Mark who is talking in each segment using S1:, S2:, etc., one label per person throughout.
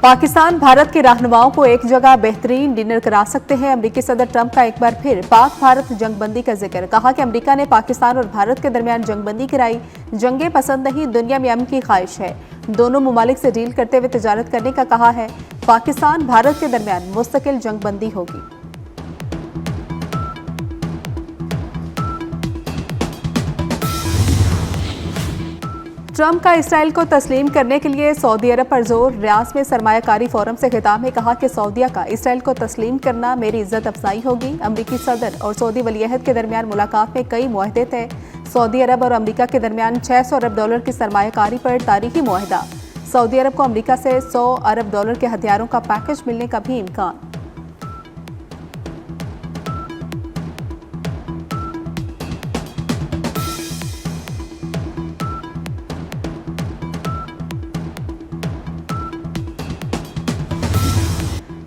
S1: पाकिस्तान भारत के रहनुमाओं को एक जगह बेहतरीन डिनर करा सकते हैं। अमेरिकी सदर ट्रंप का एक बार फिर पाक भारत जंगबंदी का जिक्र। कहा कि अमेरिका ने पाकिस्तान और भारत के दरमियान जंगबंदी कराई। जंगें पसंद नहीं, दुनिया में अमन की ख्वाहिश है। दोनों ममालिक से डील करते हुए तिजारत करने का कहा है। पाकिस्तान भारत के दरमियान मुस्तकिल जंगबंदी होगी। ट्रंप का इसराइल को तस्लीम करने के लिए सऊदी अरब पर जोर। रियाद में सरमायाकारी फोरम से खिताब में कहा कि सऊदीया का इसराइल को तस्लीम करना मेरी इज्जत अफजाई होगी। अमरीकी सदर और सऊदी वलीअहद के दरमियान मुलाकात में कई मुआहदे थे। सऊदी अरब और अमरीका के दरमियान $600 अरब की सरमायाकारी पर तारीखी मुआहदा। सऊदी अरब को अमरीका से $100 अरब के हथियारों का पैकेज मिलने का भी इम्कान।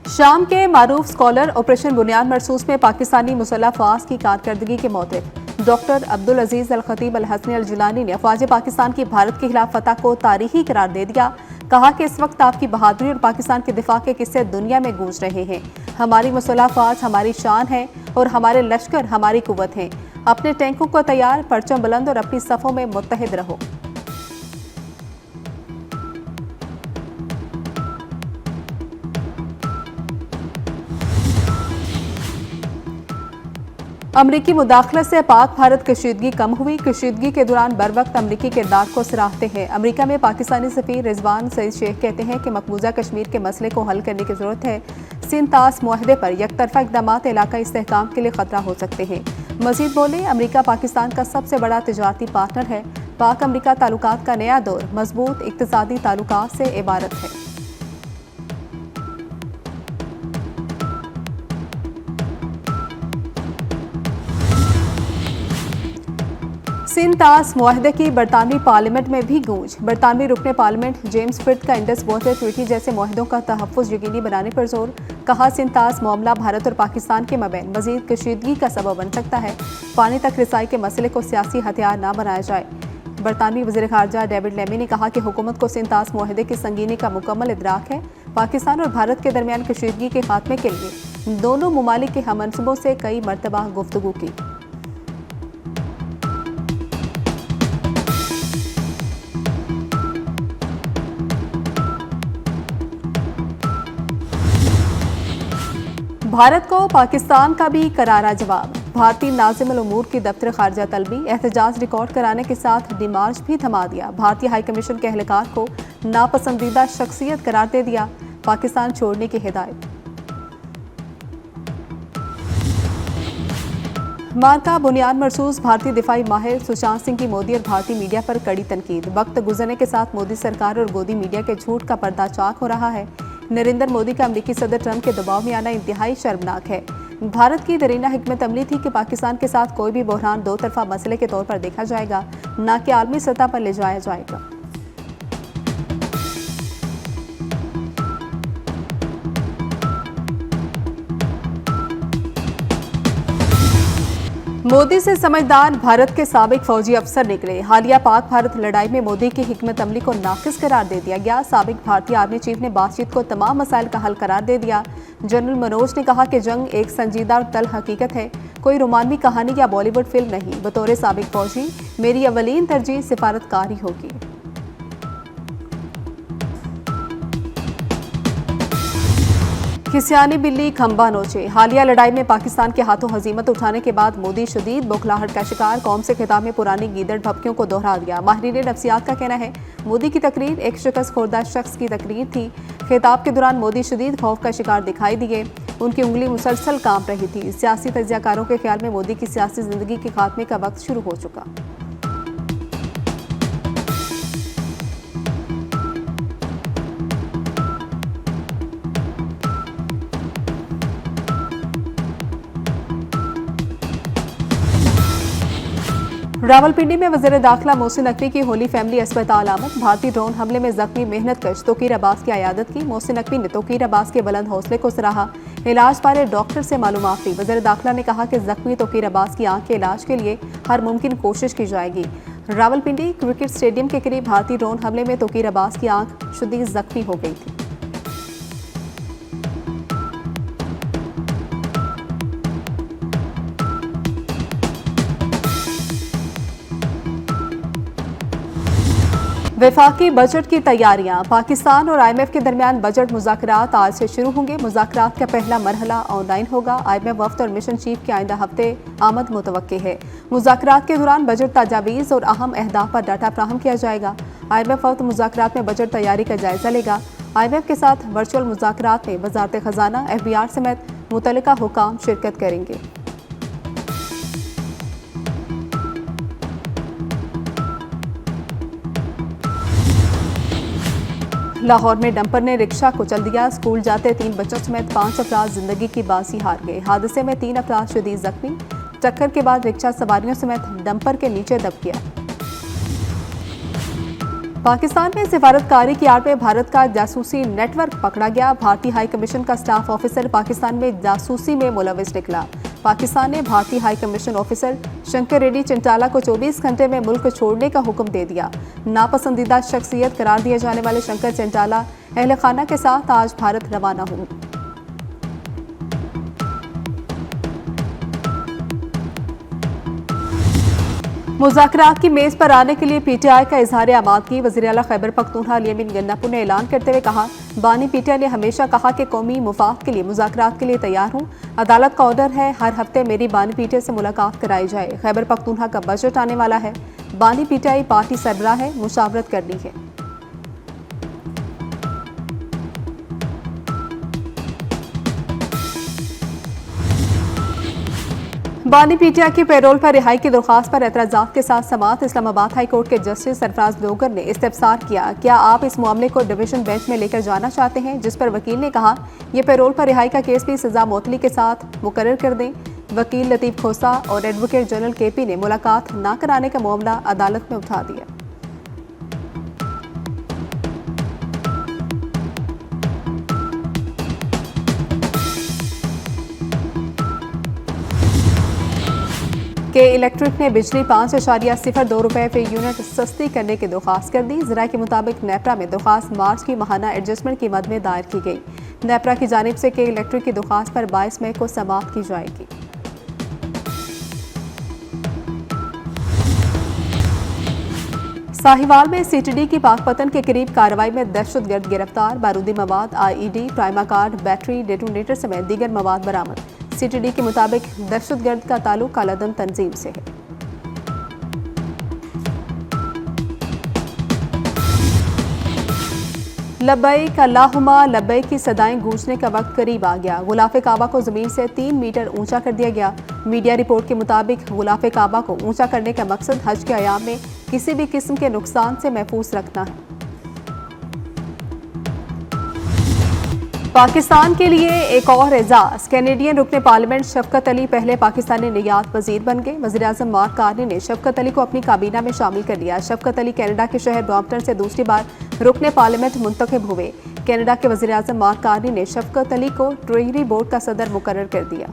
S1: शाम के मारूफ स्कॉलर ऑपरेशन बुनियाद मरसूस में पाकिस्तानी मुसल्लह अफवाज की कारकर्दगी के मोतिफ डॉक्टर अब्दुल अजीज अल खतीब अल हसनी अल जिलानी ने अफवाज पाकिस्तान की भारत के खिलाफ फतह को तारीखी करार दे दिया। कहा कि इस वक्त आपकी बहादुरी और पाकिस्तान के दिफा के किस्से दुनिया में गूंज रहे हैं। हमारी मुसल्लह अफवाज हमारी शान है और हमारे लश्कर हमारी कुव्वत हैं। अपने टैंकों को तैयार, परचम बुलंद और अपनी सफ़ों में मुत्तहिद रहो। अमरीकी मुदाखलत से पाक भारत कशीदगी कम हुई। कशीदगी के दौरान बर वक्त अमरीकी किरदार को सराहते हैं। अमरीका में पाकिस्तानी सफीर रिजवान सईद शेख कहते हैं कि मकबूजा कश्मीर के मसले को हल करने की जरूरत है। सिंध तास मुआहदे पर यकतरफा इक़दामात इलाका इस्तेहकाम के लिए खतरा हो सकते हैं। मजीद बोले, अमरीका पाकिस्तान का सबसे बड़ा तिजारती पार्टनर है। पाक अमरीका ताल्लुकात का नया दौर मजबूत इक़्तिसादी ताल्लुकात से इबारत है। सिंध तास मुआहदे की बरतानवी पार्लियामेंट में भी गूंज। बरतानवी रुकने पार्लियामेंट जेम्स फिट का इंडस वाटर ट्रीटी जैसे मुआहदों का तहफ़्फ़ुज़ यकीनी बनाने पर जोर। कहा, सिंध तास मामला भारत और पाकिस्तान के मबैन मजीद कशीदगी का सबब बन सकता है। पानी तक रिसाई के मसले को सियासी हथियार न बनाया जाए। बरतानवी वज़ीर ख़ारजा डेविड लेमी ने कहा कि हुकूमत को सिंध तास मुआहदे की संगीनी का मुकम्मल इदराक है। पाकिस्तान और भारत के दरमियान कशीदगी के खात्मे के लिए दोनों ममालिक के हममनसूबों से कई मरतबा गुफ्तगू की। भारत को पाकिस्तान का भी करारा जवाब। भारतीय नाज़िम अल उमूर की दफ्तर खारजा तलबी एहतजाज रिकॉर्ड कराने के साथ डिमार्च भी थमा दिया। भारतीय हाई कमीशन के एहलकार को नापसंदीदा शख्सियत करार दे दिया। पाकिस्तान छोड़ने की हिदायत। मार्का बुनियाद मरसूस भारतीय दिफाई माहिर सुशांत सिंह की मोदी और भारतीय मीडिया पर कड़ी तनकीद। वक्त गुजरने के साथ मोदी सरकार और गोदी मीडिया के झूठ का पर्दा चाक हो रहा है। नरेंद्र मोदी का अमेरिकी सदर ट्रंप के दबाव में आना इंतहाई शर्मनाक है। भारत की दरीना हिकमत अमली थी कि पाकिस्तान के साथ कोई भी बहरान दो तरफा मसले के तौर पर देखा जाएगा, न कि आलमी सतह पर ले जाया जाएगा। मोदी से समझदार भारत के साबिक फौजी अफसर निकले। हालिया पाक भारत लड़ाई में मोदी की हिकमत अमली को नाकिस करार दे दिया गया। साबिक भारतीय आर्मी चीफ ने बातचीत को तमाम मसाइल का हल करार दे दिया। जनरल मनोज ने कहा कि जंग एक संजीदा और तल हकीकत है, कोई रोमानवी कहानी या बॉलीवुड फिल्म नहीं। बतौर साबिक फौजी मेरी अवलीन तरजीह सिफारतकारी होगी। खिसियानी बिल्ली खंबा नोचे। हालिया लड़ाई में पाकिस्तान के हाथों हजीमत उठाने के बाद मोदी शदीद बौखलाहट का शिकार। कौम से खिताब में पुरानी गीदड़ भपकियों को दोहरा दिया। माहिरीन नफ्सियात का कहना है मोदी की तकरीर एक शिकस्त खुर्दा शख्स की तकरीर थी। खिताब के दौरान मोदी शदीद खौफ का शिकार दिखाई दिए। उनकी उंगली मुसलसल कांप रही थी। सियासी तज्जियाकारों के ख्याल में मोदी की सियासी जिंदगी के खात्मे का वक्त शुरू हो चुका। रावलपिंडी में वज़ीर दाखिला मोहसिन नकवी की होली फैमिली अस्पताल आमद। भारतीय ड्रोन हमले में जख्मी मेहनतकश तोकीर अब्बास की अयादत की। मोहसिन नकवी ने तोकीर अब्बास के बुलंद हौसले को सराहा। इलाज बारे डॉक्टर से मालूमात ली। वज़ीर दाखिला ने कहा कि जख्मी तोकीर अब्बास की आंख के इलाज के लिए हर मुमकिन कोशिश की जाएगी। रावलपिंडी क्रिकेट स्टेडियम के करीब भारतीय ड्रोन हमले में तोकीर अब्बास की आंख शदीद जख्मी हो गई थी। वफाकी बजट की तैयारियां। पाकिस्तान और IMF के दरमियान बजट मुज़ाकरात आज से शुरू होंगे। मुज़ाकरात का पहला मरहला ऑनलाइन होगा। IMF वफ्द और मिशन चीफ के आइंदा हफ्ते आमद मुतवक्के है। मुज़ाकरात के दौरान बजट तजावीज़ और अहम अहदाफ पर डाटा फ्राहम किया जाएगा। IMF वफ्द मुज़ाकरात में बजट तैयारी का जायजा लेगा। IMF के साथ वर्चुअल मुज़ाकरात में वज़ारत ख़जाना, FBR समेत मुतल्लिका हुकाम शिरकत करेंगे। लाहौर में डंपर ने रिक्शा कुचल दिया। स्कूल जाते 3 बच्चों समेत 5 अफराद जिंदगी की बाजी हार गए। हादसे में 3 अफराद शदीद जख्मी। टक्कर के बाद रिक्शा सवारियों समेत डंपर के नीचे दब गया। पाकिस्तान में सिफारतकारी की आड़ में भारत का जासूसी नेटवर्क पकड़ा गया। भारतीय हाई कमीशन का स्टाफ ऑफिसर पाकिस्तान में जासूसी में मुलविस निकला। पाकिस्तान ने भारतीय high commission officer Shankar Reddy Chintala को 24 घंटे में मुल्क छोड़ने का हुक्म दे दिया। नापसंदीदा शख्सियत करार दिए जाने वाले शंकर चिंटाला अहल खाना के साथ आज भारत रवाना होंगे। मुज़ाकरात की मेज पर आने के लिए PTI का इजहार आमादगी। वज़ीर आला खैबर पख्तूनख्वा अली अमीन गन्नापुर ने ऐलान करते हुए कहा, बानी PTI ने हमेशा कहा कि कौमी मुफाद के लिए मुज़ाकरात के लिए तैयार हूँ। अदालत का ऑर्डर है, हर हफ्ते मेरी बानी PTI से मुलाकात कराई जाए। खैबर पख्तूनख्वा का बजट आने वाला है। बानी PTI पार्टी सरबराह है, मुशावरत करनी है। बानी PTI की पैरोल पर रिहाई की दरख्वास्त पर एतराज़ात के साथ समाअत। इस्लामाबाद हाई कोर्ट के जस्टिस सरफराज लोगर ने इस्तफसार किया, क्या आप इस मामले को डिवीजन बेंच में लेकर जाना चाहते हैं? जिस पर वकील ने कहा, यह पैरोल पर रिहाई का केस भी सजा मुअत्तली के साथ मुकर्रर कर दें। वकील लतीफ़ खोसा और एडवोकेट जनरल KP ने मुलाकात न कराने का मामला अदालत में उठा दिया। के इलेक्ट्रिक ने बिजली 5.02 रुपये फी यूनिट सस्ती करने की दरख्वास्त कर दी। ज़राए के मुताबिक नेपरा में दरख्वास्त मार्च की माहाना एडजस्टमेंट कीमत में दायर की गई। नेपरा की जानिब से के इलेक्ट्रिक की दरख्वास्त पर 22 मई को समाअत की जाएगी। साहिवाल में CTD की पाकपतन के करीब कार्रवाई में दहशतगर्द गिरफ्तार। बारूदी मवाद, IED, prima card, battery, detonator समेत दीगर मवाद बरामद। CTD के मुताबिक दहशतगर्द का ताल्लुक कालाधन तंजीम से है। लब्बैक अल्लाहुम्मा लब्बैक की सदाएं गूंजने का वक्त करीब आ गया। गुलाफ काबा को जमीन से 3 मीटर ऊंचा कर दिया गया। मीडिया रिपोर्ट के मुताबिक गुलाफ काबा को ऊंचा करने का मकसद हज के अयाम में किसी भी किस्म के नुकसान से महफूज रखना है। पाकिस्तान के लिए एक और एजाज। कैनेडियन रुकने पार्लियामेंट शफकत अली पहले पाकिस्तानी निर्यात वजीर बन गए। वज़ीर-ए-आज़म मार्क कार्नी ने शफकत अली को अपनी काबीना में शामिल कर लिया। शफकत अली कनाडा के शहर ब्रॉम्पटन से दूसरी बार रुकने पार्लियामेंट मुंतखब हुए। कनाडा के वज़ीर-ए-आज़म मार्क कार्नी ने शफकत अली को ट्रेजरी बोर्ड का सदर मुकर्रर कर दिया।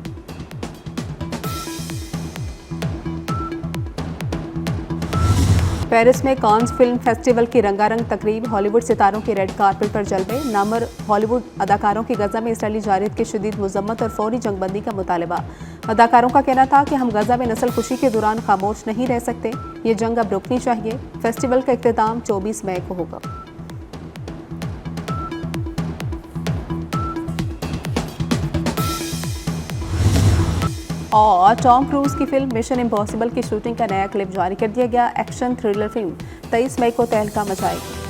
S1: पेरिस में कांस फिल्म फेस्टिवल की रंगारंग तकरीब। हॉलीवुड सितारों के रेड कारपेट पर जलवे। नामर हॉलीवुड अदाकारों की गजा में इसराइली जारहियत की शदीद मजम्मत और फौरी जंगबंदी का मुतालबा। अदाकारों का कहना था कि हम गजा में नस्ल खुशी के दौरान खामोश नहीं रह सकते, ये जंग अब रुकनी चाहिए। फेस्टिवल का इख्तिताम 24 मई को होगा। और टॉम क्रूज की फिल्म मिशन इम्पॉसिबल की शूटिंग का नया क्लिप जारी कर दिया गया। एक्शन थ्रिलर फिल्म 23 मई को तहलका मचाएगी।